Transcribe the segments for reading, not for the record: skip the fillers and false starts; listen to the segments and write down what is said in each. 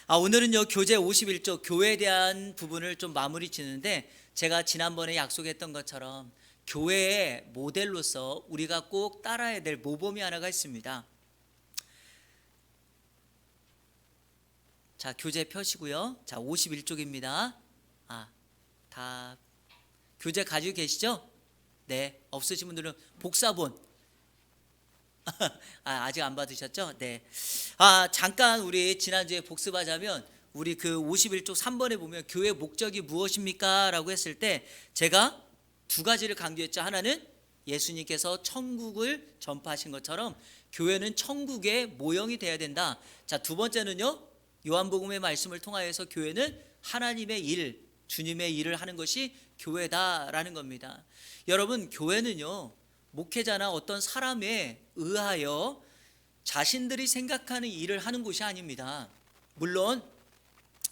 오늘은요 교재 51쪽 교회에 대한 부분을 좀 마무리 짓는데, 제가 지난번에 약속했던 것처럼 교회의 모델로서 우리가 꼭 따라야 될 모범이 하나가 있습니다. 자, 교재 펴시고요. 자, 51쪽입니다. 다 교재 가지고 계시죠? 네, 없으신 분들은 복사본 아직 안 받으셨죠? 네. 잠깐 우리 지난주에 복습하자면, 우리 그 51쪽 3번에 보면 교회 목적이 무엇입니까? 라고 했을 때 제가 두 가지를 강조했죠. 하나는 예수님께서 천국을 전파하신 것처럼 교회는 천국의 모형이 되어야 된다. 자, 두 번째는요, 요한복음의 말씀을 통하여서 교회는 하나님의 일, 주님의 일을 하는 것이 교회다라는 겁니다. 여러분, 교회는요 목회자나 어떤 사람에 의하여 자신들이 생각하는 일을 하는 곳이 아닙니다. 물론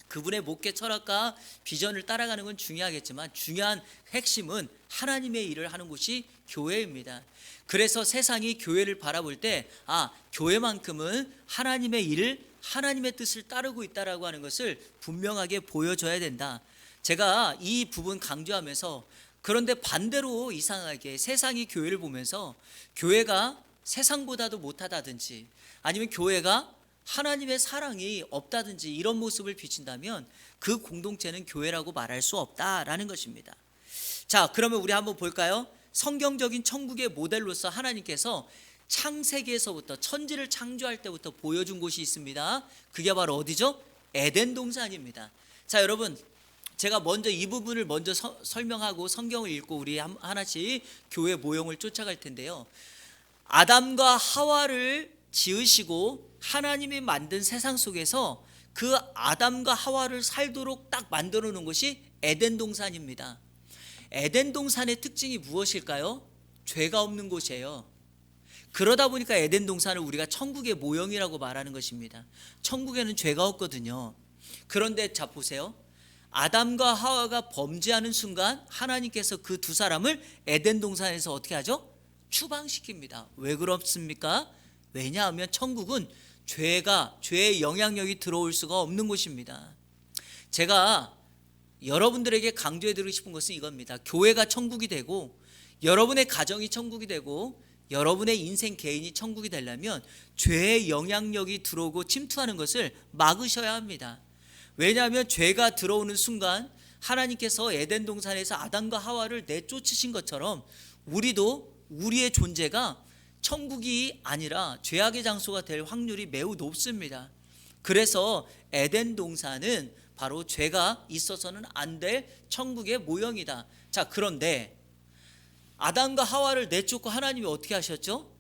그분의 목회 철학과 비전을 따라가는 건 중요하겠지만, 중요한 핵심은 하나님의 일을 하는 곳이 교회입니다. 그래서 세상이 교회를 바라볼 때 교회만큼은 하나님의 일을, 하나님의 뜻을 따르고 있다라고 하는 것을 분명하게 보여줘야 된다. 제가 이 부분 강조하면서, 그런데 반대로 이상하게 세상이 교회를 보면서 교회가 세상보다도 못하다든지, 아니면 교회가 하나님의 사랑이 없다든지 이런 모습을 비친다면 그 공동체는 교회라고 말할 수 없다라는 것입니다. 자, 그러면 우리 한번 볼까요? 성경적인 천국의 모델로서 하나님께서 창세기에서부터, 천지를 창조할 때부터 보여준 곳이 있습니다. 그게 바로 어디죠? 에덴 동산입니다. 자, 여러분, 제가 먼저 이 부분을 먼저 설명하고 성경을 읽고 우리 하나씩 교회 모형을 쫓아갈 텐데요. 아담과 하와를 지으시고 하나님이 만든 세상 속에서 그 아담과 하와를 살도록 딱 만들어 놓은 것이 에덴 동산입니다. 에덴 동산의 특징이 무엇일까요? 죄가 없는 곳이에요. 그러다 보니까 에덴 동산을 우리가 천국의 모형이라고 말하는 것입니다. 천국에는 죄가 없거든요. 그런데 자, 보세요. 아담과 하와가 범죄하는 순간 하나님께서 그 두 사람을 에덴 동산에서 어떻게 하죠? 추방시킵니다. 왜 그렇습니까? 왜냐하면 천국은 죄의 영향력이 들어올 수가 없는 곳입니다. 제가 여러분들에게 강조해드리고 싶은 것은 이겁니다. 교회가 천국이 되고, 여러분의 가정이 천국이 되고, 여러분의 인생 개인이 천국이 되려면 죄의 영향력이 들어오고 침투하는 것을 막으셔야 합니다. 왜냐하면 죄가 들어오는 순간 하나님께서 에덴 동산에서 아담과 하와를 내쫓으신 것처럼 우리도, 우리의 존재가 천국이 아니라 죄악의 장소가 될 확률이 매우 높습니다. 그래서 에덴 동산은 바로 죄가 있어서는 안 될 천국의 모형이다. 자, 그런데 아담과 하와를 내쫓고 하나님이 어떻게 하셨죠?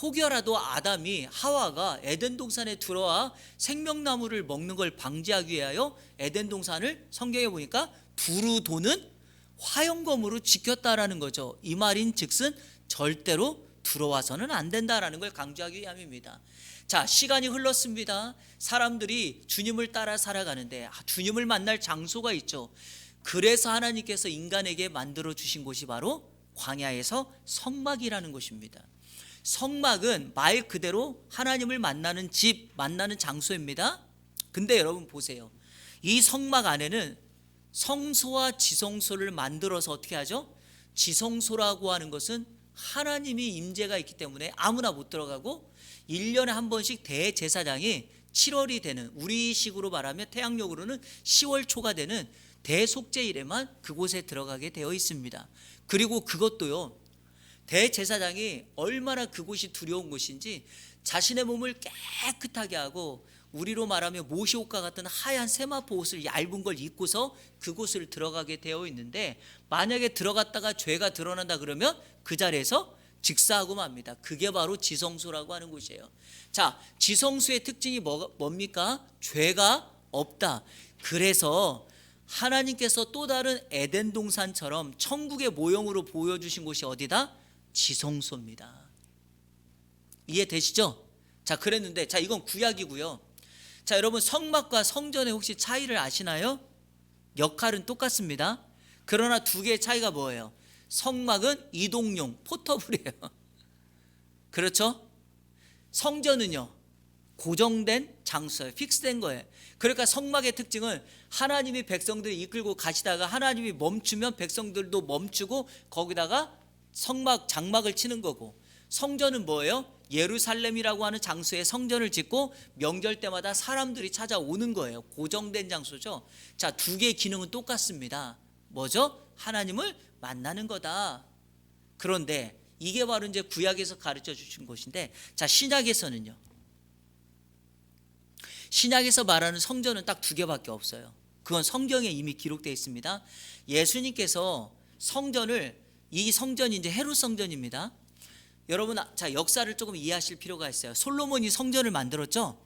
혹여라도 아담이, 하와가 에덴 동산에 들어와 생명나무를 먹는 걸 방지하기 위하여 에덴 동산을 성경에 보니까 두루 도는 화영검으로 지켰다라는 거죠. 이 말인 즉슨 절대로 들어와서는 안 된다라는 걸 강조하기 위함입니다. 자, 시간이 흘렀습니다. 사람들이 주님을 따라 살아가는데 주님을 만날 장소가 있죠. 그래서 하나님께서 인간에게 만들어 주신 곳이 바로 광야에서 성막이라는 곳입니다. 성막은 말 그대로 하나님을 만나는 집, 만나는 장소입니다. 근데 여러분 보세요. 이 성막 안에는 성소와 지성소를 만들어서 어떻게 하죠? 지성소라고 하는 것은 하나님이 임재가 있기 때문에 아무나 못 들어가고, 1년에 한 번씩 대제사장이 7월이 되는, 우리식으로 말하면 태양력으로는 10월 초가 되는 대속죄일에만 그곳에 들어가게 되어 있습니다. 그리고 그것도요, 대제사장이 얼마나 그곳이 두려운 곳인지 자신의 몸을 깨끗하게 하고, 우리로 말하면 모시옷과 같은 하얀 세마포 옷을 얇은 걸 입고서 그곳을 들어가게 되어 있는데, 만약에 들어갔다가 죄가 드러난다 그러면 그 자리에서 직사하고 맙니다. 그게 바로 지성소라고 하는 곳이에요. 자, 지성소의 특징이 뭡니까? 죄가 없다. 그래서 하나님께서 또 다른 에덴 동산처럼 천국의 모형으로 보여주신 곳이 어디다? 지성소입니다. 이해되시죠? 자, 그랬는데, 자, 이건 구약이고요. 자, 여러분, 성막과 성전의 혹시 차이를 아시나요? 역할은 똑같습니다. 그러나 두 개의 차이가 뭐예요? 성막은 이동용, 포터블이에요. 그렇죠? 성전은요, 고정된 장소예요. 픽스된 거예요. 그러니까 성막의 특징은 하나님이 백성들을 이끌고 가시다가 하나님이 멈추면 백성들도 멈추고 거기다가 성막 장막을 치는 거고, 성전은 뭐예요? 예루살렘이라고 하는 장소에 성전을 짓고 명절 때마다 사람들이 찾아오는 거예요. 고정된 장소죠. 자, 두 개의 기능은 똑같습니다. 뭐죠? 하나님을 만나는 거다. 그런데 이게 바로 이제 구약에서 가르쳐 주신 것인데, 자, 신약에서는요. 신약에서 말하는 성전은 딱 두 개밖에 없어요. 그건 성경에 이미 기록되어 있습니다. 예수님께서 성전을, 이 성전이 이제 헤롯 성전입니다. 여러분, 자, 역사를 조금 이해하실 필요가 있어요. 솔로몬이 성전을 만들었죠.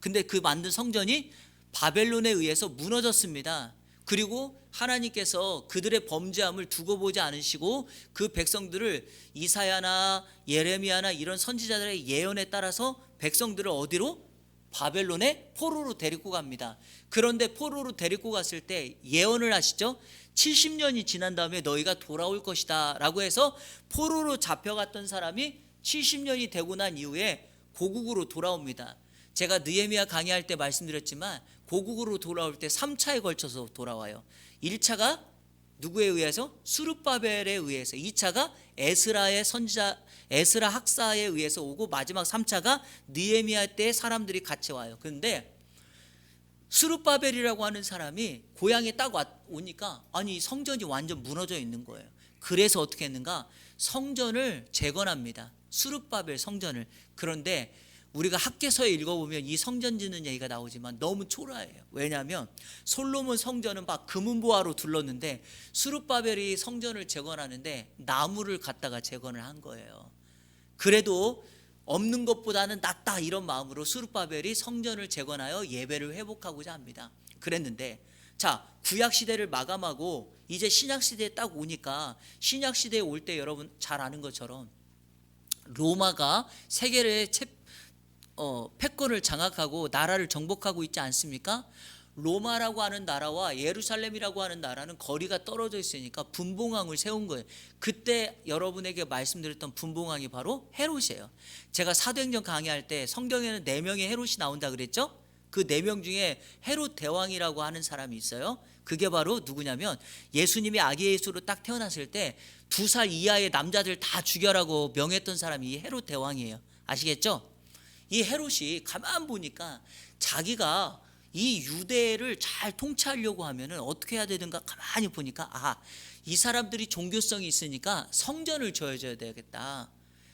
근데 그 만든 성전이 바벨론에 의해서 무너졌습니다. 그리고 하나님께서 그들의 범죄함을 두고 보지 않으시고 그 백성들을 이사야나 예레미야나 이런 선지자들의 예언에 따라서 백성들을 어디로? 바벨론의 포로로 데리고 갑니다. 그런데 포로로 데리고 갔을 때 예언을 하시죠. 70년이 지난 다음에 너희가 돌아올 것이다 라고 해서 포로로 잡혀갔던 사람이 70년이 되고 난 이후에 고국으로 돌아옵니다. 제가 느헤미야 강의할 때 말씀드렸지만 고국으로 돌아올 때 3차에 걸쳐서 돌아와요. 1차가 누구에 의해서? 스룹바벨에 의해서. 2차가 에스라의 선지자, 에스라 학사에 의해서 오고, 마지막 3차가 느헤미야 때 사람들이 같이 와요. 그런데 스룹바벨이라고 하는 사람이 고향에 딱 오니까 아니 성전이 완전 무너져 있는 거예요. 그래서 어떻게 했는가? 성전을 재건합니다. 스룹바벨 성전을. 그런데 우리가 학개서에 읽어보면 이 성전 짓는 얘기가 나오지만 너무 초라해요. 왜냐하면 솔로몬 성전은 막 금은보화로 둘렀는데 스룹바벨이 성전을 재건하는데 나무를 갖다가 재건을 한 거예요. 그래도 없는 것보다는 낫다 이런 마음으로 스룹바벨이 성전을 재건하여 예배를 회복하고자 합니다. 그랬는데, 자, 구약시대를 마감하고 이제 신약시대에 딱 오니까, 신약시대에 올 때 여러분 잘 아는 것처럼 로마가 세계의 패권을 장악하고 나라를 정복하고 있지 않습니까? 로마라고 하는 나라와 예루살렘이라고 하는 나라는 거리가 떨어져 있으니까 분봉왕을 세운 거예요. 그때 여러분에게 말씀드렸던 분봉왕이 바로 헤롯이에요. 제가 사도행전 강의할 때 성경에는 4명의 헤롯이 나온다 그랬죠? 그 4명 중에 헤롯 대왕이라고 하는 사람이 있어요. 그게 바로 누구냐면 예수님이 아기 예수로 딱 태어났을 때 2살 이하의 남자들 다 죽여라고 명했던 사람이 이 헤롯 대왕이에요. 아시겠죠? 이 헤롯이 가만 보니까 자기가 이 유대를 잘 통치하려고 하면은 어떻게 해야 되는가 가만히 보니까, 이 사람들이 종교성이 있으니까 성전을 지어줘야 되겠다.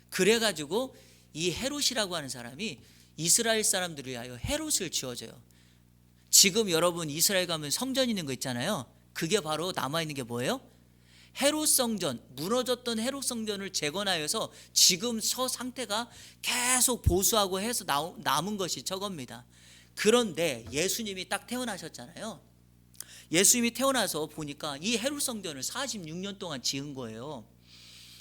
그래가지고 이 헤롯이라고 하는 사람이 이스라엘 사람들을 위하여 헤롯을 지어줘요. 지금 여러분 이스라엘 가면 성전 있는 거 있잖아요. 그게 바로 남아있는 게 뭐예요? 헤롯 성전, 무너졌던 헤롯 성전을 재건하여서 지금 저 상태가 계속 보수하고 해서 남은 것이 저겁니다. 그런데 예수님이 딱 태어나셨잖아요. 예수님이 태어나서 보니까 이 헤롯 성전을 46년 동안 지은 거예요.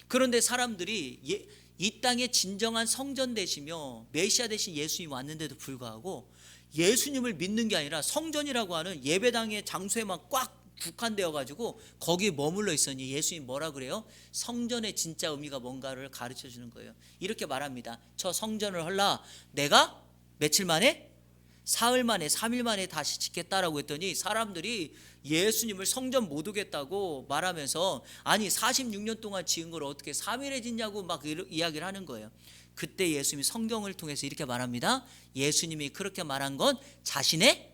그런데 사람들이 이 땅에 진정한 성전 되시며 메시아 되신 예수님이 왔는데도 불구하고 예수님을 믿는 게 아니라 성전이라고 하는 예배당의 장소에만 꽉 국한되어 가지고 거기에 머물러 있으니 예수님 뭐라 그래요? 성전의 진짜 의미가 뭔가를 가르쳐 주는 거예요. 이렇게 말합니다. 저 성전을 헐라 내가 며칠 만에? 사흘 만에, 3일 만에 다시 짓겠다라고 했더니 사람들이 예수님을 성전 못 오겠다고 말하면서 아니 46년 동안 지은 걸 어떻게 3일에 짓냐고 막 이야기를 하는 거예요. 그때 예수님이 성경을 통해서 이렇게 말합니다. 예수님이 그렇게 말한 건 자신의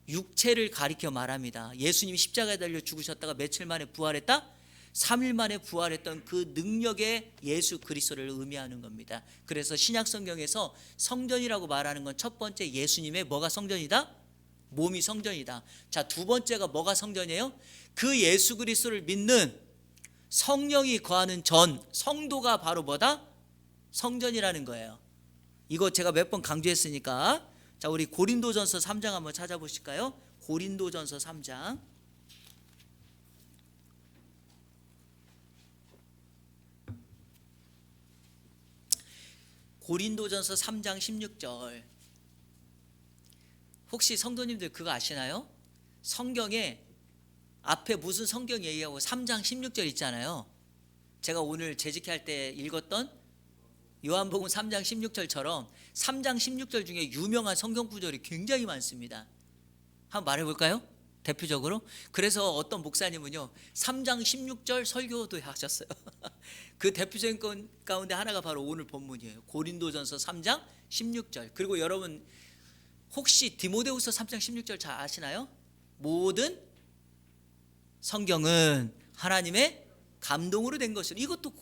육체를 가리켜 말합니다. 예수님이 십자가에 달려 죽으셨다가 며칠 만에 부활했다? 3일 만에 부활했던 그 능력의 예수 그리스도를 의미하는 겁니다. 그래서 신약 성경에서 성전이라고 말하는 건 첫 번째 예수님의 뭐가 성전이다? 몸이 성전이다. 자, 두 번째가 뭐가 성전이에요? 그 예수 그리스도를 믿는 성령이 거하는 전 성도가 바로 뭐다? 성전이라는 거예요. 이거 제가 몇 번 강조했으니까, 자, 우리 고린도전서 3장 한번 찾아보실까요? 고린도전서 3장. 고린도전서 3장 16절. 혹시 성도님들 그거 아시나요? 성경에 앞에 무슨 성경 얘기하고 3장 16절 있잖아요. 제가 오늘 재직할 때 읽었던 요한복음 3장 16절처럼 3장 16절 중에 유명한 성경 구절이 굉장히 많습니다. 한번 말해볼까요? 대표적으로. 그래서 어떤 목사님은요 3장 16절 설교도 하셨어요. 그 대표적인 건 가운데 하나가 바로 오늘 본문이에요. 고린도전서 3장 16절. 그리고 여러분 혹시 디모데후서 3장 16절 잘 아시나요? 모든 성경은 하나님의 감동으로 된 것을, 이것도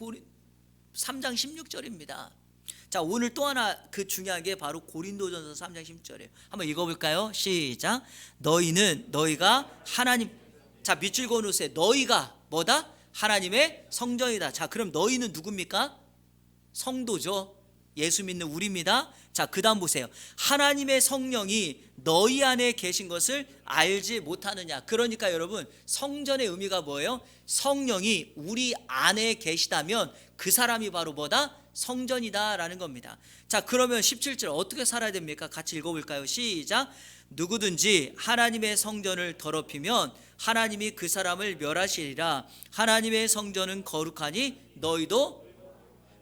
3장 16절입니다. 자, 오늘 또 하나 그 중요한 게 바로 고린도전서 3장 16절이에요. 한번 읽어볼까요? 시작. 너희가 하나님, 자 밑줄 그어놓으세요. 너희가 뭐다? 하나님의 성전이다. 자, 그럼 너희는 누굽니까? 성도죠. 예수 믿는 우리입니다. 자, 그 다음 보세요. 하나님의 성령이 너희 안에 계신 것을 알지 못하느냐. 그러니까 여러분 성전의 의미가 뭐예요? 성령이 우리 안에 계시다면 그 사람이 바로 뭐다? 성전이다 라는 겁니다. 자, 그러면 17절 어떻게 살아야 됩니까? 같이 읽어볼까요? 시작. 누구든지 하나님의 성전을 더럽히면 하나님이 그 사람을 멸하시리라. 하나님의 성전은 거룩하니 너희도.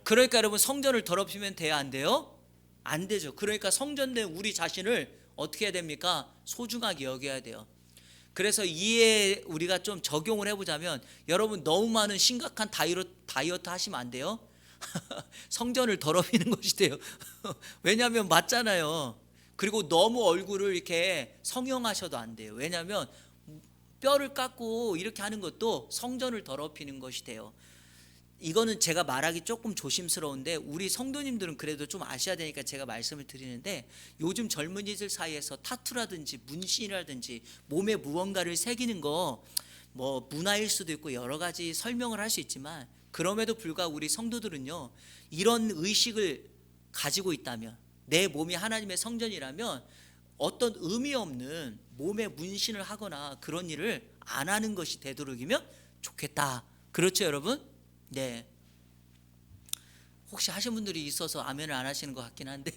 그러니까 여러분 성전을 더럽히면 돼야 안 돼요? 안 되죠. 그러니까 성전된 우리 자신을 어떻게 해야 됩니까? 소중하게 여겨야 돼요. 그래서 이에 우리가 좀 적용을 해보자면 여러분 너무 많은 심각한 다이어트 하시면 안 돼요. 성전을 더럽히는 것이 돼요. 왜냐하면 맞잖아요. 그리고 너무 얼굴을 이렇게 성형하셔도 안 돼요. 왜냐하면 뼈를 깎고 이렇게 하는 것도 성전을 더럽히는 것이 돼요. 이거는 제가 말하기 조금 조심스러운데 우리 성도님들은 그래도 좀 아셔야 되니까 제가 말씀을 드리는데, 요즘 젊은이들 사이에서 타투라든지 문신이라든지 몸에 무언가를 새기는 거 뭐 문화일 수도 있고 여러 가지 설명을 할 수 있지만, 그럼에도 불구하고 우리 성도들은요 이런 의식을 가지고 있다면, 내 몸이 하나님의 성전이라면 어떤 의미 없는 몸에 문신을 하거나 그런 일을 안 하는 것이 되도록이면 좋겠다. 그렇죠 여러분? 네. 혹시 하신 분들이 있어서 아멘을 안 하시는 것 같긴 한데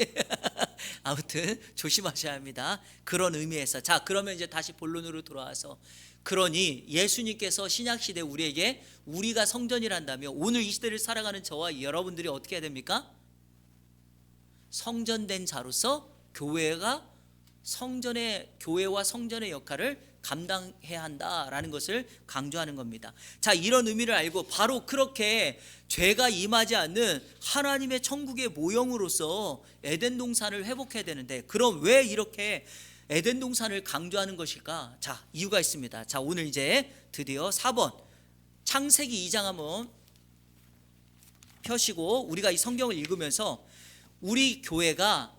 아무튼 조심하셔야 합니다. 그런 의미에서. 자, 그러면 이제 다시 본론으로 돌아와서, 그러니 예수님께서 신약시대 우리에게 우리가 성전이란다면 오늘 이 시대를 살아가는 저와 여러분들이 어떻게 해야 됩니까? 성전된 자로서 교회와 성전의 역할을 감당해야 한다라는 것을 강조하는 겁니다. 자, 이런 의미를 알고 바로 그렇게 죄가 임하지 않는 하나님의 천국의 모형으로서 에덴 동산을 회복해야 되는데, 그럼 왜 이렇게 에덴 동산을 강조하는 것일까? 자, 이유가 있습니다. 자, 오늘 이제 드디어 4번 창세기 2장 한번 펴시고 우리가 이 성경을 읽으면서 우리 교회가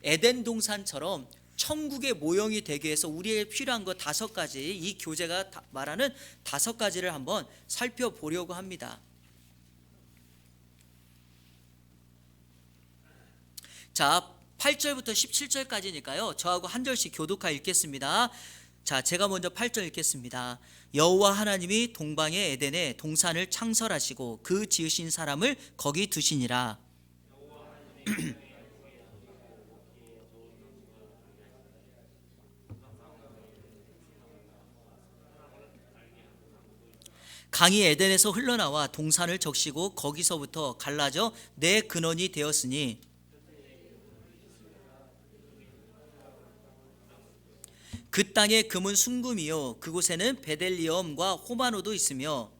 에덴 동산처럼 천국의 모형이 되기 위해서 우리에게 필요한 것 5가지, 이 교재가 말하는 5가지를 한번 살펴보려고 합니다. 자, 8절부터 17절까지니까요 저하고 한 절씩 교독하여 읽겠습니다. 자, 제가 먼저 8절 읽겠습니다. 여호와 하나님이 동방의 에덴에 동산을 창설하시고 그 지으신 사람을 거기 두시니라. 강이 에덴에서 흘러나와 동산을 적시고 거기서부터 갈라져 내 근원이 되었으니 그 땅의 금은 순금이요 그곳에는 베델리엄과 호마노도 있으며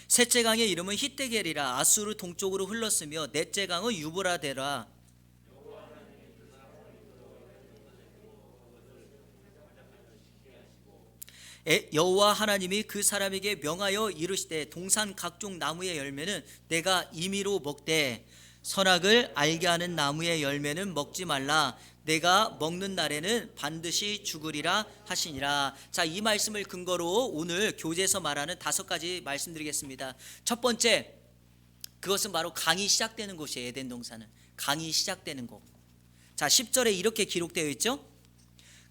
셋째 강의 이름은 히데겔이라. 아수르 동쪽으로 흘렀으며 넷째 강은 유브라데라. 여호와 하나님이 그 사람에게 명하여 이르시되 동산 각종 나무의 열매는 내가 임의로 먹되 선악을 알게 하는 나무의 열매는 먹지 말라. 내가 먹는 날에는 반드시 죽으리라 하시니라. 자, 이 말씀을 근거로 오늘 교재에서 말하는 5가지 말씀드리겠습니다. 첫 번째, 그것은 바로 강이 시작되는 곳이에요. 에덴 동산은 강이 시작되는 곳. 자, 10절에 이렇게 기록되어 있죠.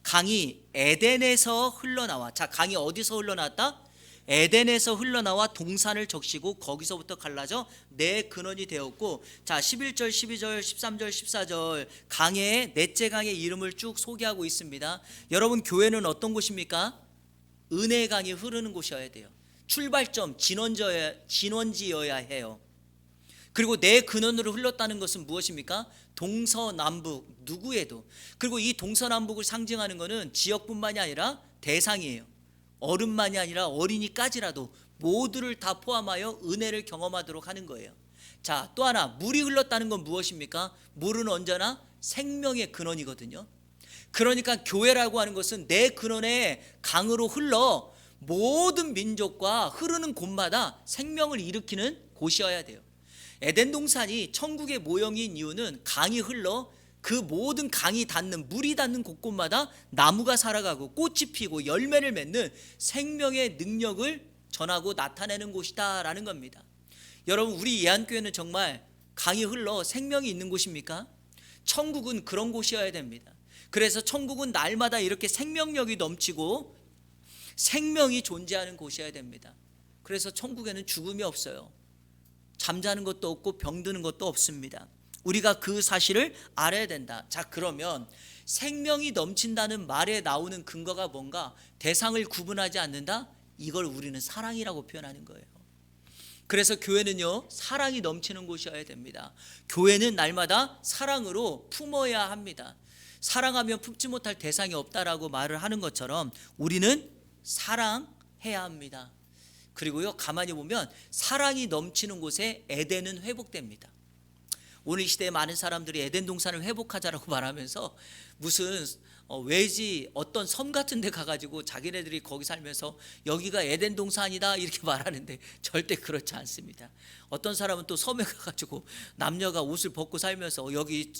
강이 에덴에서 흘러나와. 자, 강이 어디서 흘러나왔다? 에덴에서 흘러나와 동산을 적시고 거기서부터 갈라져 내 근원이 되었고, 자 11절 12절 13절 14절 강의 넷째 강의 이름을 쭉 소개하고 있습니다. 여러분 교회는 어떤 곳입니까? 은혜의 강이 흐르는 곳이어야 돼요. 출발점, 진원지여야 해요. 그리고 내 근원으로 흘렀다는 것은 무엇입니까? 동서남북 누구에도. 그리고 이 동서남북을 상징하는 것은 지역뿐만이 아니라 대상이에요. 어른만이 아니라 어린이까지라도 모두를 다 포함하여 은혜를 경험하도록 하는 거예요. 자, 또 하나, 물이 흘렀다는 건 무엇입니까? 물은 언제나 생명의 근원이거든요. 그러니까 교회라고 하는 것은 내 근원에 강으로 흘러 모든 민족과 흐르는 곳마다 생명을 일으키는 곳이어야 돼요. 에덴 동산이 천국의 모형인 이유는 강이 흘러 그 모든 강이 닿는, 물이 닿는 곳곳마다 나무가 살아가고 꽃이 피고 열매를 맺는 생명의 능력을 전하고 나타내는 곳이다 라는 겁니다. 여러분, 우리 예한교회는 정말 강이 흘러 생명이 있는 곳입니까? 천국은 그런 곳이어야 됩니다. 그래서 천국은 날마다 이렇게 생명력이 넘치고 생명이 존재하는 곳이어야 됩니다. 그래서 천국에는 죽음이 없어요. 잠자는 것도 없고 병드는 것도 없습니다. 우리가 그 사실을 알아야 된다. 자, 그러면 생명이 넘친다는 말에 나오는 근거가 뭔가? 대상을 구분하지 않는다? 이걸 우리는 사랑이라고 표현하는 거예요. 그래서 교회는요, 사랑이 넘치는 곳이어야 됩니다. 교회는 날마다 사랑으로 품어야 합니다. 사랑하면 품지 못할 대상이 없다라고 말을 하는 것처럼 우리는 사랑해야 합니다. 그리고요, 가만히 보면 사랑이 넘치는 곳에 에덴은 회복됩니다. 오늘 이 시대에 많은 사람들이 에덴 동산을 회복하자라고 말하면서 무슨 외지 어떤 섬 같은 데 가가지고 자기네들이 거기 살면서 여기가 에덴 동산이다 이렇게 말하는데 절대 그렇지 않습니다. 어떤 사람은 또 섬에 가가지고 남녀가 옷을 벗고 살면서 여기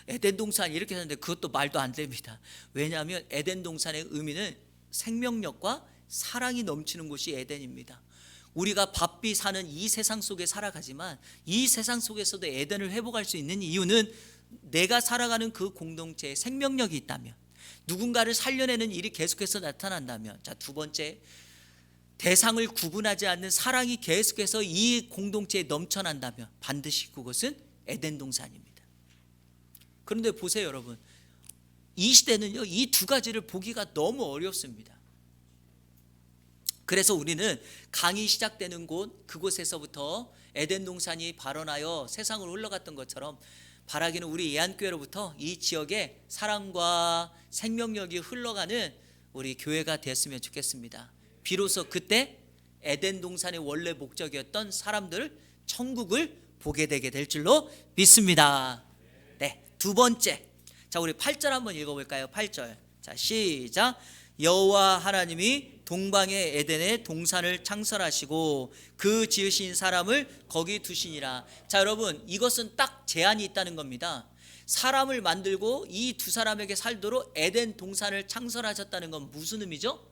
에덴 동산 이렇게 하는데 그것도 말도 안 됩니다. 왜냐하면 에덴 동산의 의미는 생명력과 사랑이 넘치는 곳이 에덴입니다. 우리가 바삐 사는 이 세상 속에 살아가지만 이 세상 속에서도 에덴을 회복할 수 있는 이유는 내가 살아가는 그 공동체에 생명력이 있다면, 누군가를 살려내는 일이 계속해서 나타난다면, 자, 두 번째, 대상을 구분하지 않는 사랑이 계속해서 이 공동체에 넘쳐난다면 반드시 그것은 에덴 동산입니다. 그런데 보세요, 여러분, 이 시대는요, 이 두 가지를 보기가 너무 어렵습니다. 그래서 우리는 강이 시작되는 곳, 그곳에서부터 에덴 동산이 발원하여 세상으로 흘러갔던 것처럼 바라기는 우리 예한교회로부터 이 지역에 사랑과 생명력이 흘러가는 우리 교회가 됐으면 좋겠습니다. 비로소 그때 에덴 동산의 원래 목적이었던 사람들, 천국을 보게 되게 될 줄로 믿습니다. 네, 두 번째, 자, 우리 8절 한번 읽어볼까요? 8절, 자, 시작. 여호와 하나님이 동방의 에덴에 동산을 창설하시고 그 지으신 사람을 거기 두시니라. 자, 여러분, 이것은 딱 제한이 있다는 겁니다. 사람을 만들고 이 두 사람에게 살도록 에덴 동산을 창설하셨다는 건 무슨 의미죠?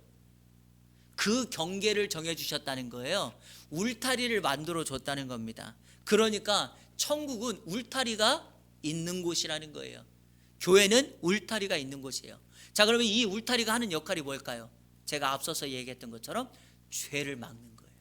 그 경계를 정해주셨다는 거예요. 울타리를 만들어 줬다는 겁니다. 그러니까 천국은 울타리가 있는 곳이라는 거예요. 교회는 울타리가 있는 곳이에요. 자, 그러면 이 울타리가 하는 역할이 뭘까요? 제가 앞서서 얘기했던 것처럼 죄를 막는 거예요.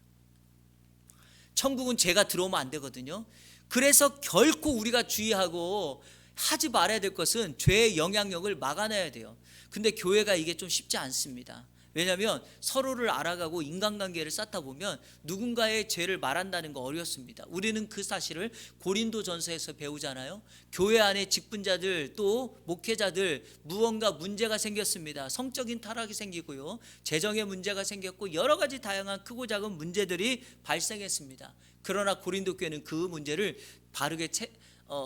천국은 죄가 들어오면 안 되거든요. 그래서 결코 우리가 주의하고 하지 말아야 될 것은 죄의 영향력을 막아내야 돼요. 근데 교회가 이게 좀 쉽지 않습니다. 왜냐하면 서로를 알아가고 인간관계를 쌓다 보면 누군가의 죄를 말한다는 거 어렵습니다. 우리는 그 사실을 고린도전서에서 배우잖아요. 교회 안에 직분자들 또 목회자들 무언가 문제가 생겼습니다. 성적인 타락이 생기고요, 재정의 문제가 생겼고 여러 가지 다양한 크고 작은 문제들이 발생했습니다. 그러나 고린도 교회는 그 문제를 바르게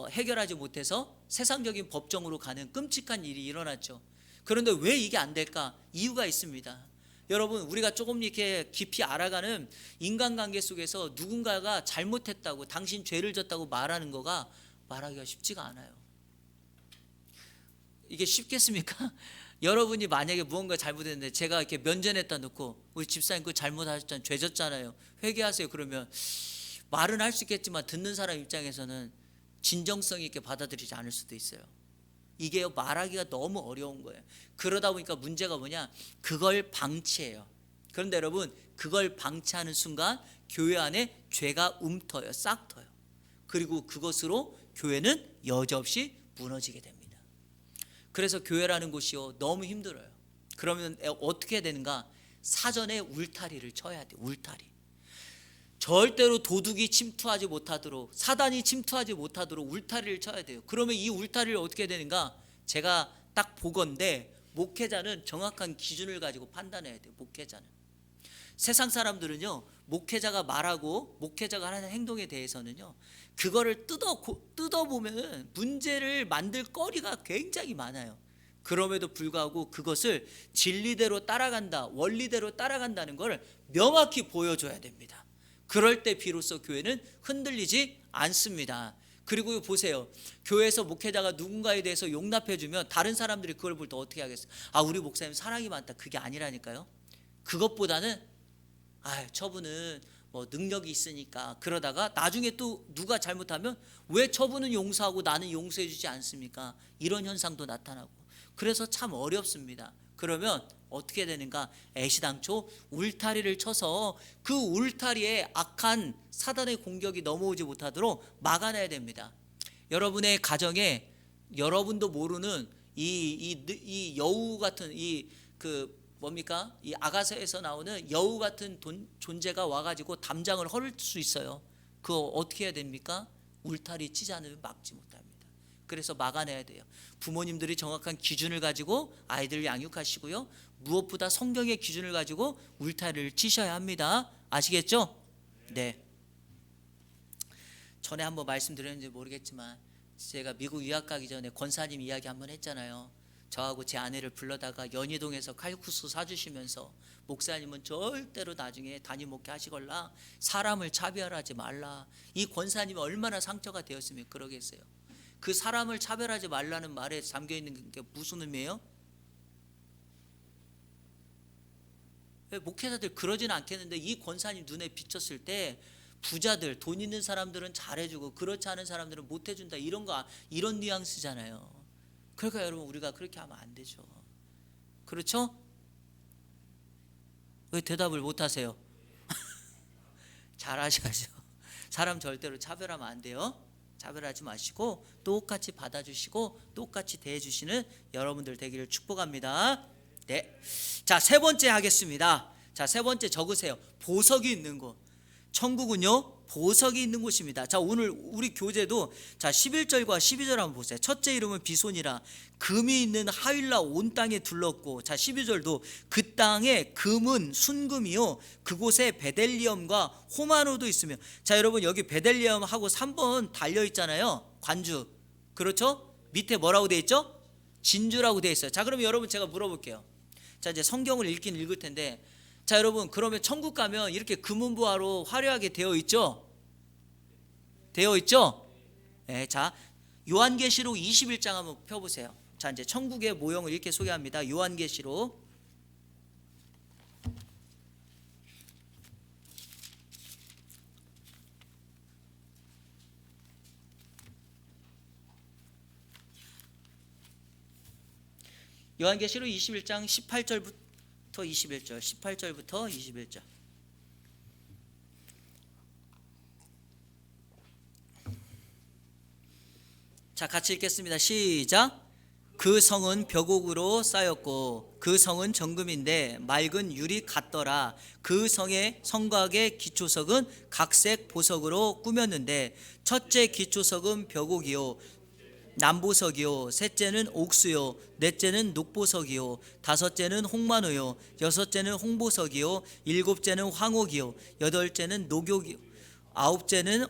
해결하지 못해서 세상적인 법정으로 가는 끔찍한 일이 일어났죠. 그런데 왜 이게 안 될까? 이유가 있습니다. 여러분, 우리가 조금 이렇게 깊이 알아가는 인간관계 속에서 누군가가 잘못했다고, 당신 죄를 졌다고 말하는 거가 말하기가 쉽지가 않아요. 이게 쉽겠습니까? 여러분이 만약에 무언가 잘못했는데 제가 이렇게 면전에다 놓고 우리 집사님 그 잘못하셨잖아요, 죄 졌잖아요, 회개하세요, 그러면 말은 할 수 있겠지만 듣는 사람 입장에서는 진정성 있게 받아들이지 않을 수도 있어요. 이게 말하기가 너무 어려운 거예요. 그러다 보니까 문제가 뭐냐? 그걸 방치해요. 그런데 여러분, 그걸 방치하는 순간 교회 안에 죄가 움터요, 싹 터요. 그리고 그것으로 교회는 여지없이 무너지게 됩니다. 그래서 교회라는 곳이요, 너무 힘들어요. 그러면 어떻게 해야 되는가? 사전에 울타리를 쳐야 돼요. 울타리. 절대로 도둑이 침투하지 못하도록, 사단이 침투하지 못하도록 울타리를 쳐야 돼요. 그러면 이 울타리를 어떻게 되는가? 제가 딱 보건대 목회자는 정확한 기준을 가지고 판단해야 돼요. 목회자는. 세상 사람들은요, 목회자가 말하고 목회자가 하는 행동에 대해서는요, 그거를 뜯어보면 문제를 만들 거리가 굉장히 많아요. 그럼에도 불구하고 그것을 진리대로 따라간다, 원리대로 따라간다는 걸 명확히 보여줘야 됩니다. 그럴 때 비로소 교회는 흔들리지 않습니다. 그리고 보세요. 교회에서 목회자가 누군가에 대해서 용납해주면 다른 사람들이 그걸 볼 때 어떻게 하겠어요? 아, 우리 목사님 사랑이 많다. 그게 아니라니까요. 그것보다는 저분은 뭐 능력이 있으니까, 그러다가 나중에 또 누가 잘못하면 왜 저분은 용서하고 나는 용서해주지 않습니까? 이런 현상도 나타나고. 그래서 참 어렵습니다. 그러면 어떻게 되는가? 애시당초 울타리를 쳐서 그 울타리에 악한 사단의 공격이 넘어오지 못하도록 막아내야 됩니다. 여러분의 가정에 여러분도 모르는 이 여우 같은 뭡니까? 이 아가서에서 나오는 여우 같은 존재가 와가지고 담장을 헐 수 있어요. 그거 어떻게 해야 됩니까? 울타리 치지 않으면 막지 못합니다. 그래서 막아내야 돼요. 부모님들이 정확한 기준을 가지고 아이들을 양육하시고요, 무엇보다 성경의 기준을 가지고 울타리를 치셔야 합니다. 아시겠죠? 네. 전에 한번 말씀드렸는지 모르겠지만 제가 미국 유학 가기 전에 권사님 이야기 한번 했잖아요. 저하고 제 아내를 불러다가 연희동에서 칼국수 사주시면서, 목사님은 절대로 나중에 담임 목회 하시걸라 사람을 차별하지 말라. 이 권사님이 얼마나 상처가 되었으면 그러겠어요. 그 사람을 차별하지 말라는 말에 담겨있는 게 무슨 의미예요? 목회자들 그러지는 않겠는데 이 권사님 눈에 비쳤을 때 부자들, 돈 있는 사람들은 잘해주고 그렇지 않은 사람들은 못해준다, 이런 뉘앙스잖아요. 그러니까 여러분, 우리가 그렇게 하면 안 되죠. 그렇죠? 왜 대답을 못하세요? 잘하셔야죠. 사람 절대로 차별하면 안 돼요. 차별하지 마시고 똑같이 받아주시고 똑같이 대해주시는 여러분들 되기를 축복합니다. 네. 자, 세 번째 하겠습니다. 자, 세 번째 적으세요. 보석이 있는 곳. 천국은요, 보석이 있는 곳입니다. 자, 오늘 우리 교재도 자 11절과 12절 한번 보세요. 첫째 이름은 비손이라 금이 있는 하윌라 온 땅에 둘렀고, 자 12절도 그 땅에 금은 순금이요 그곳에 베델리엄과 호마노도 있으며. 자, 여러분 여기 베델리엄하고 3번 달려 있잖아요. 관주. 그렇죠? 밑에 뭐라고 되어 있죠? 진주라고 되어 있어요. 자, 그러면 여러분 제가 물어볼게요. 자, 이제 성경을 읽긴 읽을 텐데, 자, 여러분 그러면 천국 가면 이렇게 금은보화로 화려하게 되어 있죠? 되어 있죠? 네, 자, 요한계시록 21장 한번 펴보세요. 자, 이제 천국의 모형을 이렇게 소개합니다. 요한계시록 요한계시록 21장 18절부터 21절, 18절부터 21절. 자, 같이 읽겠습니다. 시작. 그 성은 벽옥으로 쌓였고 그 성은 정금인데 맑은 유리 같더라. 그 성의 성곽의 기초석은 각색 보석으로 꾸몄는데 첫째 기초석은 벽옥이요 남보석이요 셋째는 옥수요 넷째는 녹보석이요 다섯째는 홍마노요 여섯째는 홍보석이요 일곱째는 황옥이요 여덟째는 녹옥이요 아홉째는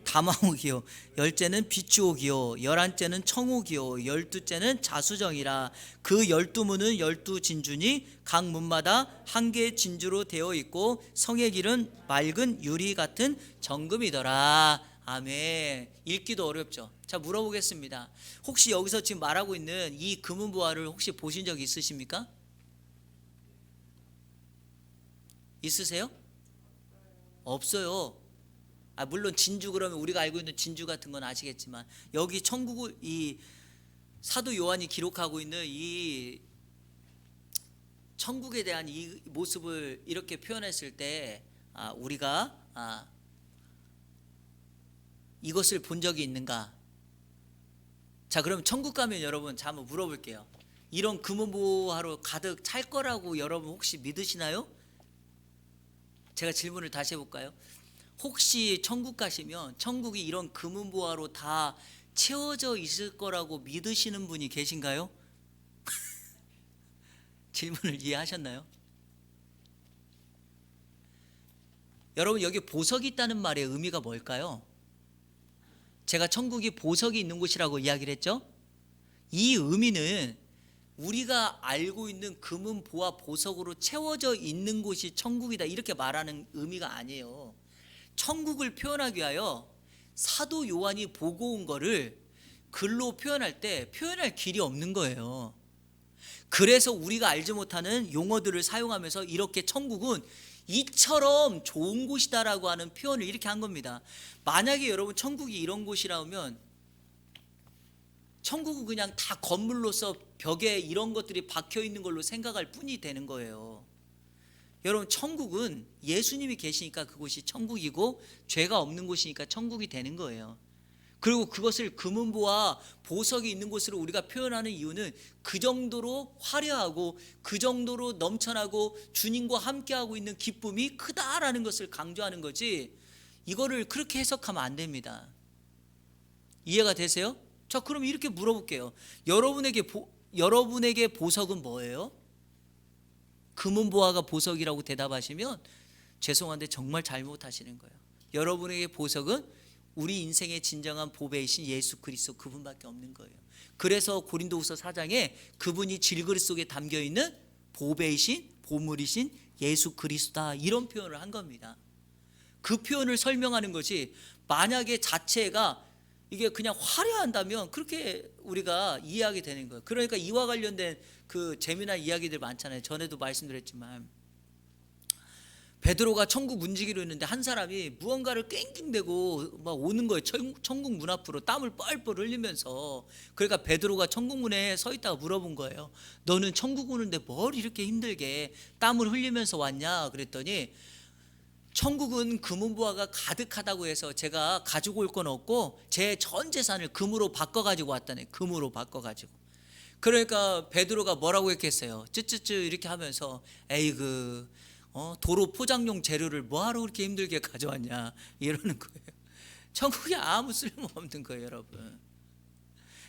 다마옥이요 열째는 비추옥이요 열한째는 청옥이요 열두째는 자수정이라. 그 12문은 12진주니 각 문마다 한 개의 진주로 되어 있고 성의 길은 맑은 유리 같은 정금이더라. 아멘. 읽기도 어렵죠. 자, 물어보겠습니다. 혹시 여기서 지금 말하고 있는 이 금은보화를 혹시 보신 적 있으십니까? 있으세요? 없어요. 물론 진주, 그러면 우리가 알고 있는 진주 같은 건 아시겠지만, 여기 천국을 이 사도 요한이 기록하고 있는 이 천국에 대한 이 모습을 이렇게 표현했을 때 우리가 이것을 본 적이 있는가? 자, 그럼 천국 가면 여러분 한번 물어볼게요. 이런 금은보화로 가득 찰 거라고 여러분 혹시 믿으시나요? 제가 질문을 다시 해볼까요? 혹시 천국 가시면 천국이 이런 금은보화로 다 채워져 있을 거라고 믿으시는 분이 계신가요? 질문을 이해하셨나요? 여러분, 여기 보석이 있다는 말의 의미가 뭘까요? 제가 천국이 보석이 있는 곳이라고 이야기를 했죠? 이 의미는 우리가 알고 있는 금은 보화 보석으로 채워져 있는 곳이 천국이다 이렇게 말하는 의미가 아니에요. 천국을 표현하기 위하여 사도 요한이 보고 온 거를 글로 표현할 때 표현할 길이 없는 거예요. 그래서 우리가 알지 못하는 용어들을 사용하면서 이렇게 천국은 이처럼 좋은 곳이다라고 하는 표현을 이렇게 한 겁니다. 만약에 여러분 천국이 이런 곳이라면 천국은 그냥 다 건물로서 벽에 이런 것들이 박혀 있는 걸로 생각할 뿐이 되는 거예요. 여러분, 천국은 예수님이 계시니까 그곳이 천국이고 죄가 없는 곳이니까 천국이 되는 거예요. 그리고 그것을 금은보화 보석이 있는 곳으로 우리가 표현하는 이유는 그 정도로 화려하고 그 정도로 넘쳐나고 주님과 함께하고 있는 기쁨이 크다라는 것을 강조하는 거지, 이거를 그렇게 해석하면 안 됩니다. 이해가 되세요? 자, 그럼 이렇게 물어볼게요. 여러분에게 보석은 뭐예요? 금은보화가 보석이라고 대답하시면 죄송한데 정말 잘못하시는 거예요. 여러분에게 보석은 우리 인생의 진정한 보배이신 예수 그리스도, 그분밖에 없는 거예요. 그래서 고린도후서 4장에 그분이 질그릇 속에 담겨있는 보배이신 보물이신 예수 그리스도다 이런 표현을 한 겁니다. 그 표현을 설명하는 것이, 만약에 자체가 이게 그냥 화려한다면 그렇게 우리가 이해하게 되는 거예요. 그러니까 이와 관련된 그 재미난 이야기들 많잖아요. 전에도 말씀드렸지만 베드로가 천국 움직이려 했는데 한 사람이 무언가를 낑낑대고 막 오는 거예요. 천국 문 앞으로 땀을 뻘뻘 흘리면서. 그러니까 베드로가 천국 문에 서 있다가 물어본 거예요. 너는 천국 오는데 뭘 이렇게 힘들게 땀을 흘리면서 왔냐 그랬더니, 천국은 금은보화가 가득하다고 해서 제가 가지고 올 건 없고 제 전 재산을 금으로 바꿔가지고 왔다네. 금으로 바꿔가지고. 그러니까 베드로가 뭐라고 했겠어요? 쯔쯔쯔 이렇게 하면서, 에이그 도로 포장용 재료를 뭐하러 그렇게 힘들게 가져왔냐 이러는 거예요. 천국이 아무 쓸모없는 거예요, 여러분.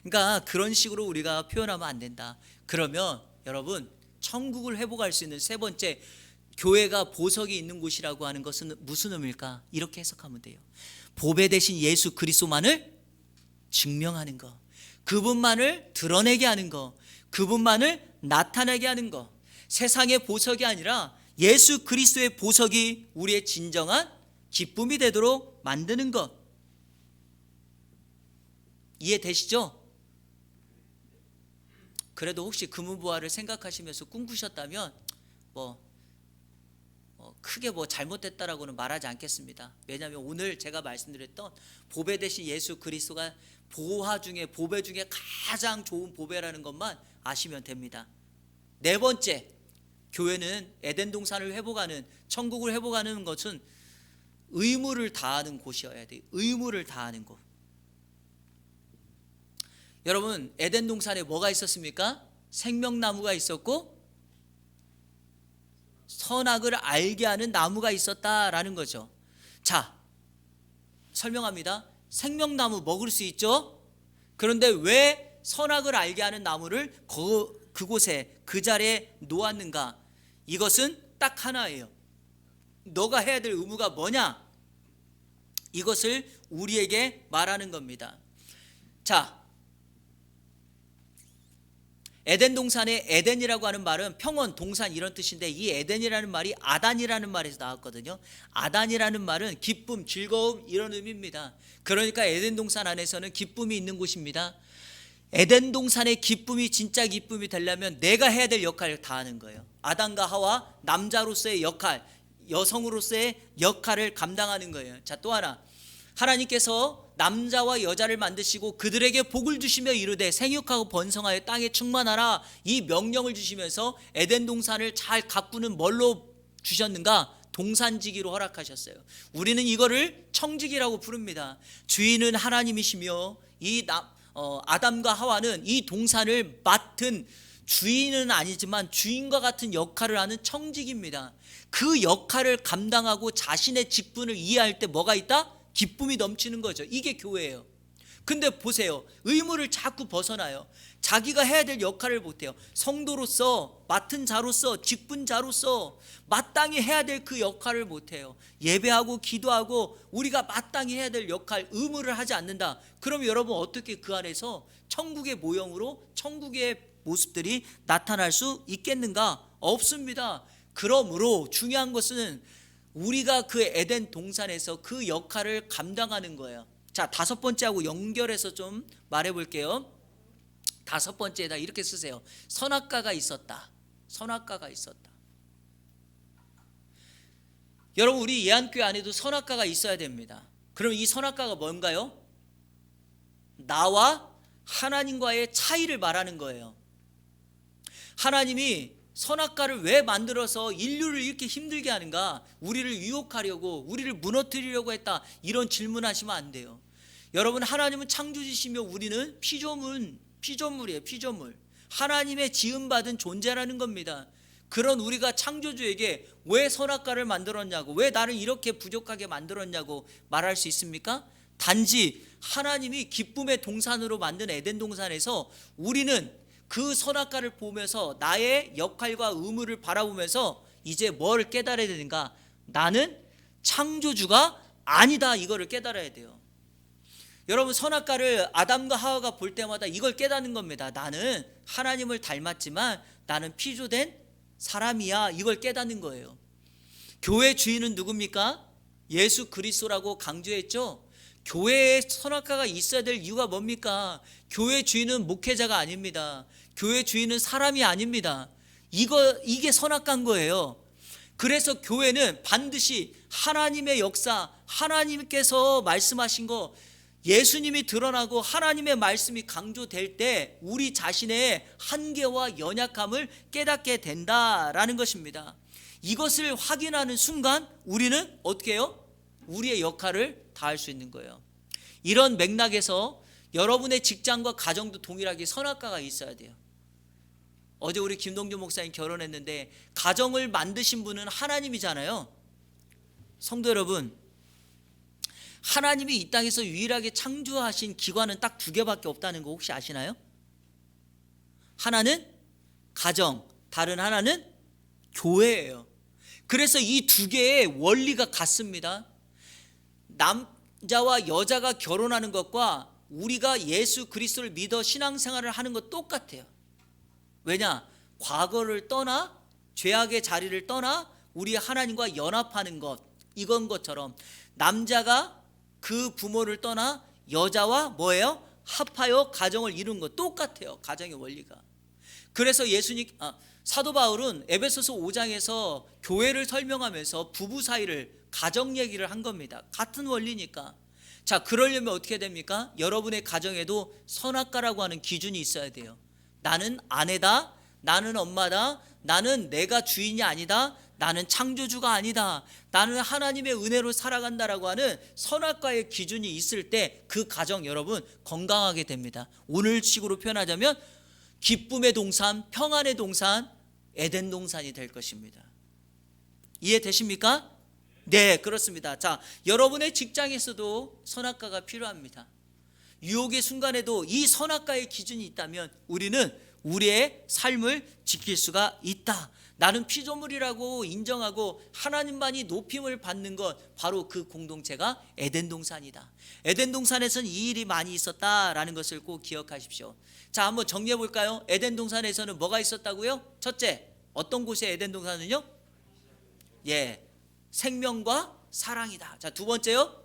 그러니까 그런 식으로 우리가 표현하면 안 된다. 그러면 여러분, 천국을 회복할 수 있는 세 번째, 교회가 보석이 있는 곳이라고 하는 것은 무슨 의미일까? 이렇게 해석하면 돼요. 보배 대신 예수 그리스도만을 증명하는 것, 그분만을 드러내게 하는 것, 그분만을 나타내게 하는 것. 세상의 보석이 아니라 예수 그리스도의 보석이 우리의 진정한 기쁨이 되도록 만드는 것. 이해되시죠? 그래도 혹시 금은보화를 생각하시면서 꿈꾸셨다면 크게 잘못됐다라고는 말하지 않겠습니다. 왜냐하면 오늘 제가 말씀드렸던 보배 대신 예수 그리스도가 보화 중에, 보배 중에 가장 좋은 보배라는 것만 아시면 됩니다. 네 번째, 교회는 에덴 동산을 회복하는, 천국을 회복하는 것은 의무를 다하는 곳이어야 돼요. 의무를 다하는 곳. 여러분, 에덴 동산에 뭐가 있었습니까? 생명나무가 있었고 선악을 알게 하는 나무가 있었다라는 거죠. 자, 설명합니다. 생명나무 먹을 수 있죠? 그런데 왜 선악을 알게 하는 나무를 그곳에 그 자리에 놓았는가? 이것은 딱 하나예요. 너가 해야 될 의무가 뭐냐? 이것을 우리에게 말하는 겁니다. 자, 에덴 동산의 에덴이라고 하는 말은 평원, 동산 이런 뜻인데, 이 에덴이라는 말이 아단이라는 말에서 나왔거든요. 아단이라는 말은 기쁨, 즐거움 이런 의미입니다. 그러니까 에덴 동산 안에서는 기쁨이 있는 곳입니다. 에덴 동산의 기쁨이 진짜 기쁨이 되려면 내가 해야 될 역할을 다 하는 거예요. 아담과 하와, 남자로서의 역할, 여성으로서의 역할을 감당하는 거예요. 자, 또 하나, 하나님께서 남자와 여자를 만드시고 그들에게 복을 주시며 이르되 생육하고 번성하여 땅에 충만하라, 이 명령을 주시면서 에덴 동산을 잘 가꾸는 뭘로 주셨는가? 동산지기로 허락하셨어요. 우리는 이거를 청지기라고 부릅니다. 주인은 하나님이시며 아담과 하와는 이 동산을 맡은 주인은 아니지만 주인과 같은 역할을 하는 청직입니다. 그 역할을 감당하고 자신의 직분을 이해할 때 뭐가 있다? 기쁨이 넘치는 거죠. 이게 교회예요. 근데 보세요. 의무를 자꾸 벗어나요. 자기가 해야 될 역할을 못해요. 성도로서, 맡은 자로서, 직분자로서 마땅히 해야 될 그 역할을 못해요. 예배하고 기도하고 우리가 마땅히 해야 될 역할, 의무를 하지 않는다. 그럼 여러분 어떻게 그 안에서 천국의 모형으로 천국의 모습들이 나타날 수 있겠는가? 없습니다. 그러므로 중요한 것은 우리가 그 에덴 동산에서 그 역할을 감당하는 거예요. 자, 다섯 번째하고 연결해서 좀 말해 볼게요. 다섯 번째에다 이렇게 쓰세요. 선악과가 있었다. 선악과가 있었다. 여러분, 우리 예안교회 안에도 선악과가 있어야 됩니다. 그럼 이 선악과가 뭔가요? 나와 하나님과의 차이를 말하는 거예요. 하나님이 선악과를 왜 만들어서 인류를 이렇게 힘들게 하는가? 우리를 유혹하려고, 우리를 무너뜨리려고 했다. 이런 질문하시면 안 돼요. 여러분, 하나님은 창조주시며 우리는 피조물이에요. 피조물. 하나님의 지음받은 존재라는 겁니다. 그런 우리가 창조주에게 왜 선악과를 만들었냐고, 왜 나를 이렇게 부족하게 만들었냐고 말할 수 있습니까? 단지 하나님이 기쁨의 동산으로 만든 에덴 동산에서 우리는 그 선악과를 보면서 나의 역할과 의무를 바라보면서 이제 뭘 깨달아야 되는가? 나는 창조주가 아니다. 이거를 깨달아야 돼요. 여러분, 선악과를 아담과 하와가 볼 때마다 이걸 깨닫는 겁니다. 나는 하나님을 닮았지만 나는 피조된 사람이야. 이걸 깨닫는 거예요. 교회 주인은 누굽니까? 예수 그리스도라고 강조했죠. 교회에 선악과가 있어야 될 이유가 뭡니까? 교회 주인은 목회자가 아닙니다. 교회 주인은 사람이 아닙니다. 이게 선악과인 거예요. 그래서 교회는 반드시 하나님의 역사, 하나님께서 말씀하신 거, 예수님이 드러나고 하나님의 말씀이 강조될 때 우리 자신의 한계와 연약함을 깨닫게 된다라는 것입니다. 이것을 확인하는 순간 우리는 어떻게 해요? 우리의 역할을 다할 수 있는 거예요. 이런 맥락에서 여러분의 직장과 가정도 동일하게 선악과가 있어야 돼요. 어제 우리 김동주 목사님 결혼했는데 가정을 만드신 분은 하나님이잖아요. 성도 여러분, 하나님이 이 땅에서 유일하게 창조하신 기관은 딱 두 개밖에 없다는 거 혹시 아시나요? 하나는 가정, 다른 하나는 교회예요. 그래서 이 두 개의 원리가 같습니다. 남자와 여자가 결혼하는 것과 우리가 예수 그리스도를 믿어 신앙생활을 하는 것 똑같아요. 왜냐? 과거를 떠나, 죄악의 자리를 떠나 우리 하나님과 연합하는 것, 이건 것처럼 남자가 그 부모를 떠나 여자와 뭐예요? 합하여 가정을 이룬 것 똑같아요. 가정의 원리가. 그래서 사도 바울은 에베소서 5장에서 교회를 설명하면서 부부 사이를, 가정 얘기를 한 겁니다. 같은 원리니까. 자, 그러려면 어떻게 됩니까? 여러분의 가정에도 선악과라고 하는 기준이 있어야 돼요. 나는 아내다, 나는 엄마다, 나는 내가 주인이 아니다, 나는 창조주가 아니다, 나는 하나님의 은혜로 살아간다라고 하는 선악과의 기준이 있을 때 그 가정 여러분 건강하게 됩니다. 오늘식으로 표현하자면 기쁨의 동산, 평안의 동산, 에덴 동산이 될 것입니다. 이해되십니까? 네, 그렇습니다. 자, 여러분의 직장에서도 선악과가 필요합니다. 유혹의 순간에도 이 선악과의 기준이 있다면 우리는 우리의 삶을 지킬 수가 있다. 나는 피조물이라고 인정하고 하나님만이 높임을 받는 것, 바로 그 공동체가 에덴 동산이다. 에덴 동산에서는 이 일이 많이 있었다라는 것을 꼭 기억하십시오. 자, 한번 정리해 볼까요? 에덴 동산에서는 뭐가 있었다고요? 첫째, 어떤 곳에 에덴 동산은요? 예, 생명과 사랑이다. 자, 두 번째요?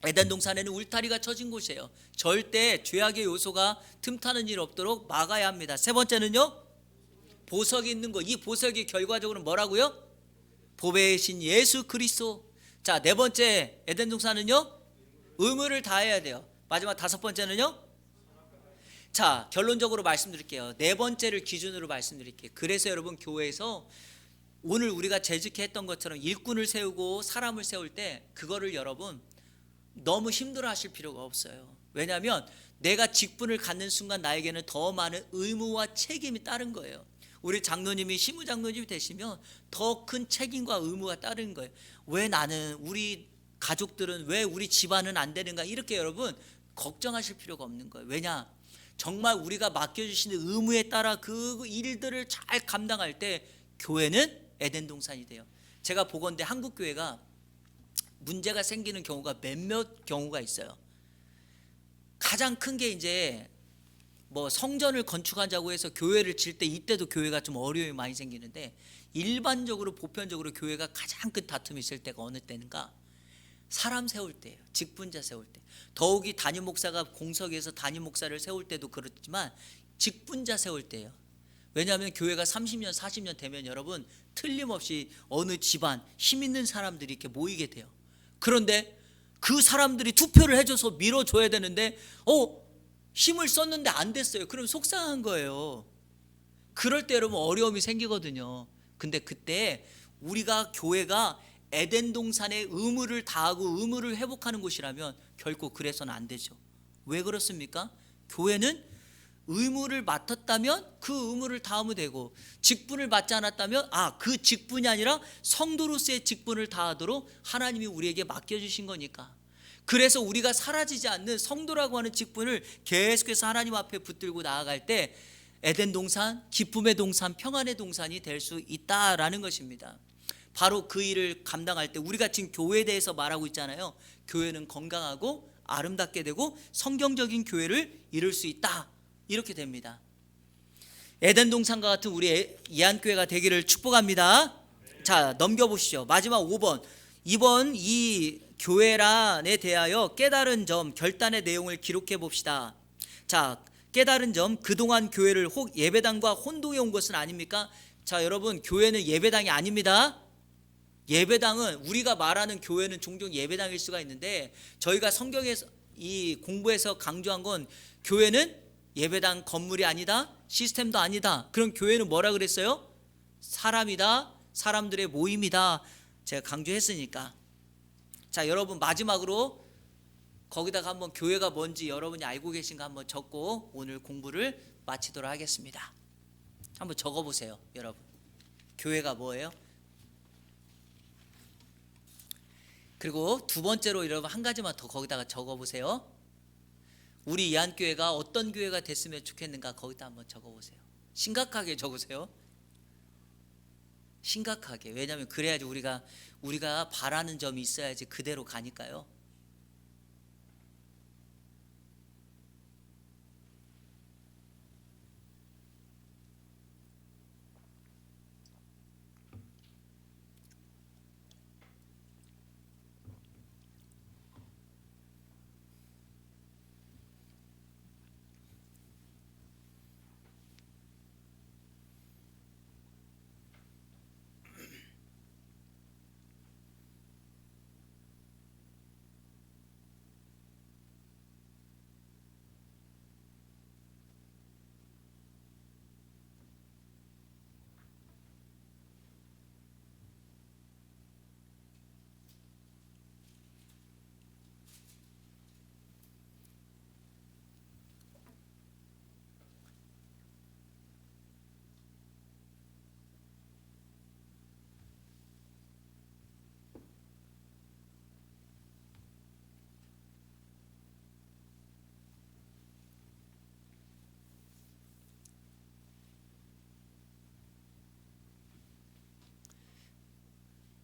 에덴 동산에는 울타리가 쳐진 곳이에요. 절대 죄악의 요소가 틈타는 일 없도록 막아야 합니다. 세 번째는요, 보석이 있는 것. 이 보석이 결과적으로 뭐라고요? 보배의 신 예수 그리스도. 자, 네 번째 에덴 동산은요, 의무를 다해야 돼요. 마지막 다섯 번째는요, 자, 결론적으로 말씀드릴게요. 네 번째를 기준으로 말씀드릴게요. 그래서 여러분, 교회에서 오늘 우리가 재직해 했던 것처럼 일꾼을 세우고 사람을 세울 때 그거를 여러분 너무 힘들어 하실 필요가 없어요. 왜냐하면 내가 직분을 갖는 순간 나에게는 더 많은 의무와 책임이 따른 거예요. 우리 장로님이 시무장로님이 되시면 더 큰 책임과 의무가 따르는 거예요. 왜 나는, 우리 가족들은, 왜 우리 집안은 안 되는가, 이렇게 여러분 걱정하실 필요가 없는 거예요. 왜냐, 정말 우리가 맡겨주시는 의무에 따라 그 일들을 잘 감당할 때 교회는 에덴 동산이 돼요. 제가 보건대 한국 교회가 문제가 생기는 경우가 몇몇 경우가 있어요. 가장 큰 게 이제 뭐 성전을 건축하자고 해서 교회를 질 때, 이때도 교회가 좀 어려움이 많이 생기는데, 일반적으로 보편적으로 교회가 가장 큰 다툼이 있을 때가 어느 때인가? 사람 세울 때예요. 직분자 세울 때. 더욱이 담임 목사가 공석에서 담임 목사를 세울 때도 그렇지만 직분자 세울 때예요. 왜냐하면 교회가 30년 40년 되면 여러분 틀림없이 어느 집안 힘 있는 사람들이 이렇게 모이게 돼요. 그런데 그 사람들이 투표를 해줘서 밀어줘야 되는데 힘을 썼는데 안 됐어요. 그럼 속상한 거예요. 그럴 때 여러분 어려움이 생기거든요. 근데 그때 우리가, 교회가 에덴 동산의 의무를 다하고 의무를 회복하는 곳이라면 결코 그래서는 안 되죠. 왜 그렇습니까? 교회는 의무를 맡았다면 그 의무를 다하면 되고, 직분을 맡지 않았다면 그 직분이 아니라 성도로서의 직분을 다하도록 하나님이 우리에게 맡겨주신 거니까. 그래서 우리가 사라지지 않는 성도라고 하는 직분을 계속해서 하나님 앞에 붙들고 나아갈 때 에덴 동산, 기쁨의 동산, 평안의 동산이 될 수 있다라는 것입니다. 바로 그 일을 감당할 때 우리가 지금 교회에 대해서 말하고 있잖아요. 교회는 건강하고 아름답게 되고 성경적인 교회를 이룰 수 있다, 이렇게 됩니다. 에덴 동산과 같은 우리 예안교회가 되기를 축복합니다. 자, 넘겨보시죠. 마지막 5번. 이번 이 교회란에 대하여 깨달은 점, 결단의 내용을 기록해 봅시다. 자, 깨달은 점, 그동안 교회를 혹 예배당과 혼동해 온 것은 아닙니까? 자, 여러분, 교회는 예배당이 아닙니다. 예배당은, 우리가 말하는 교회는 종종 예배당일 수가 있는데, 저희가 성경에서 이 공부에서 강조한 건 교회는 예배당 건물이 아니다, 시스템도 아니다. 그럼 교회는 뭐라 그랬어요? 사람이다, 사람들의 모임이다. 제가 강조했으니까. 자, 여러분, 마지막으로 거기다가 한번 교회가 뭔지 여러분이 알고 계신가 한번 적고 오늘 공부를 마치도록 하겠습니다. 한번 적어보세요, 여러분. 교회가 뭐예요? 그리고 두 번째로 여러분 한 가지만 더 거기다가 적어보세요. 우리 예안교회가 어떤 교회가 됐으면 좋겠는가 거기다 한번 적어보세요. 심각하게 적으세요. 심각하게. 왜냐하면 그래야지 우리가 바라는 점이 있어야지 그대로 가니까요.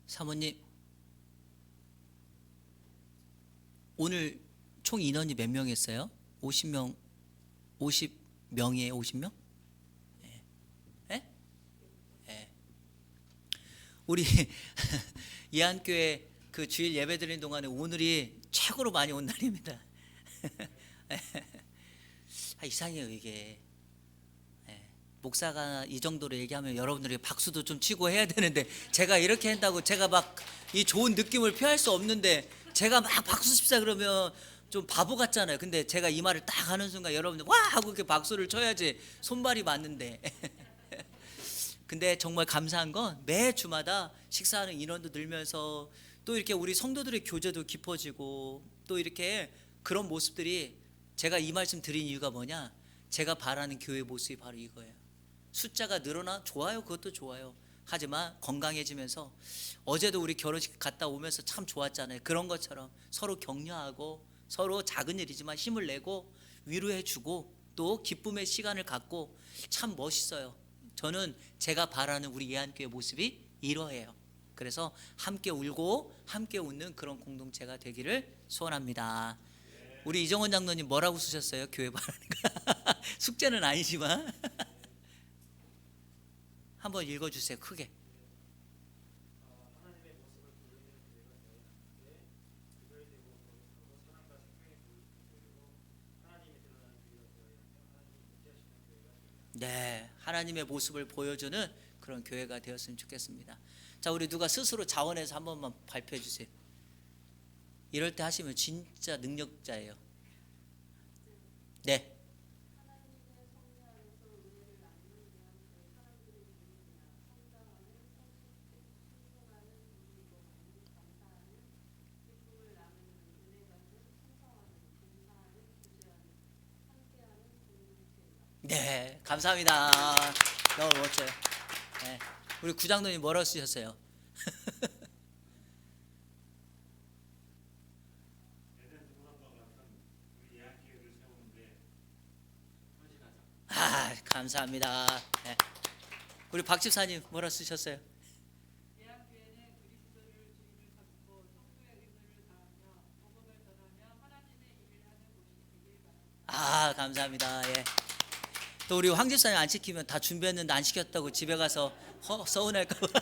사모님, 오늘 총 인원이 몇 명이었어요? 50명, 50명이에요? 50명? 네? 네. 우리 예안교회 그 주일 예배 드리는 동안에 오늘이 최고로 많이 온 날입니다. 이상해요, 이게. 목사가 이 정도로 얘기하면 여러분들이 박수도 좀 치고 해야 되는데, 제가 이렇게 한다고 제가 막 이 좋은 느낌을 표할 수 없는데 제가 막 박수 칩시다 그러면 좀 바보 같잖아요. 근데 제가 이 말을 딱 하는 순간 여러분들 와 하고 이렇게 박수를 쳐야지 손발이 맞는데. 근데 정말 감사한 건 매 주마다 식사하는 인원도 늘면서 또 이렇게 우리 성도들의 교제도 깊어지고 또 이렇게 그런 모습들이 제가 이 말씀 드린 이유가 뭐냐? 제가 바라는 교회 모습이 바로 이거예요. 숫자가 늘어나 좋아요. 그것도 좋아요. 하지만 건강해지면서 어제도 우리 결혼식 갔다 오면서 참 좋았잖아요. 그런 것처럼 서로 격려하고 서로 작은 일이지만 힘을 내고 위로해주고 또 기쁨의 시간을 갖고 참 멋있어요. 저는 제가 바라는 우리 예한교회 모습이 이러해요. 그래서 함께 울고 함께 웃는 그런 공동체가 되기를 소원합니다. 우리 이정원 장로님 뭐라고 쓰셨어요? 교회 바라는 거. 숙제는 아니지만 한번 읽어주세요. 크게. 네, 하나님의 모습을 보여주는 그런 교회가 되었으면 좋겠습니다. 자, 우리 누가 스스로 자원해서 한 번만 발표해 주세요. 이럴 때 하시면 진짜 능력자예요. 네. 네, 감사합니다. 너무 멋져요. 네. 우리 구장로님 뭐라고 쓰셨어요? 아, 감사합니다. 네. 우리 박 집사님 뭐라 쓰셨어요? 아, 감사합니다. 예. 또 우리 황 집사님 안 시키면 다 준비했는데 안 시켰다고 집에 가서 서운할까 봐.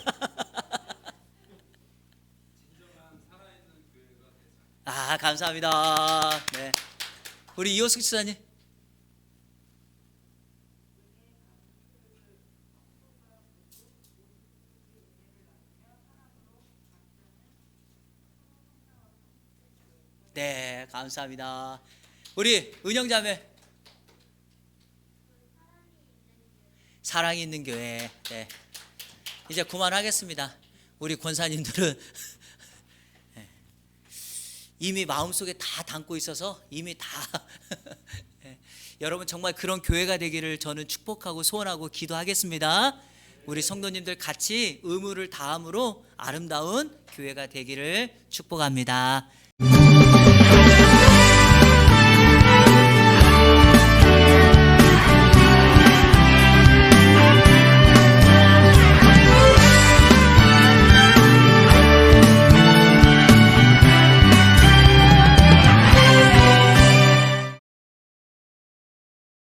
아, 감사합니다. 네. 우리 이호숙 집사님. 네, 감사합니다. 우리 은영자매. 사랑이 있는 교회. 네. 이제 그만하겠습니다. 우리 권사님들은 이미 마음속에 다 담고 있어서 이미 다 여러분 정말 그런 교회가 되기를 저는 축복하고 소원하고 기도하겠습니다. 우리 성도님들 같이 의무를 다함으로 아름다운 교회가 되기를 축복합니다.